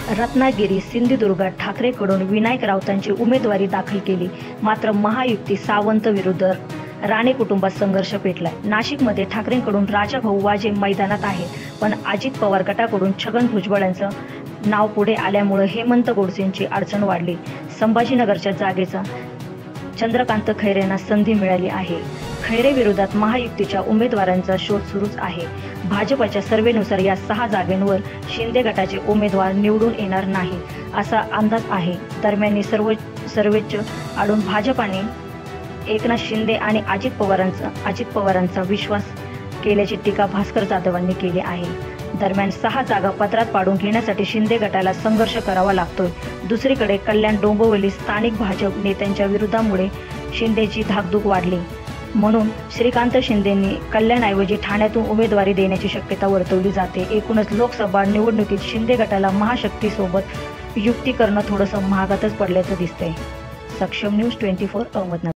रत्नागिरी सिंधुदुर्गात ठाकरेंकडून विनायक राऊतांची उमेदवारी दाखल केली, मात्र महायुती सावंत विरुद्ध राणे कुटुंबात संघर्ष पेटलाय। नाशिकमध्ये ठाकरेंकडून राजाभाऊ वाजे मैदानात आहे, पण अजित पवार गटाकडून छगन भुजबळ यांचं नाव पुढे आल्यामुळे हेमंत गोडसेंची अडचण वाढली। संभाजीनगरच्या जागेचा चंद्रकांत खैरेंना संधी मिळाली आहे। खैरे विरोधात महायुतीच्या उमेदवारांचा शोध सुरूच आहे। भाजपच्या सर्वेनुसार या 6 जागांवर शिंदे गटाचे उमेदवार निवडून येणार नाही असा अंदाज आहे। दरम्यान सर्वोच्च आडून भाजपाने एकनाथ शिंदे आणि अजित पवारांचा विश्वास केल्याची टीका भास्कर जाधवांनी केली आहे। दरम्यान 6 जागा पत्रात पाडून घेण्यासाठी शिंदे गटाला संघर्ष करावा लागतोय। दुसरीकडे कल्याण डोंबिवली स्थानिक भाजप नेत्यांच्या विरोधामुळे शिंदेची धाकधूक वाढली, म्हणून श्रीकांत शिंदेंनी कल्याणऐवजी ठाण्यातून उमेदवारी देण्याची शक्यता वर्तवली जाते। एकूणच लोकसभा निवडणुकीत शिंदे गटाला महाशक्तीसोबत युती करणं थोडंसं महागातच पडल्याचं दिसतंय। सक्षम न्यूज 24 अहमदनगर।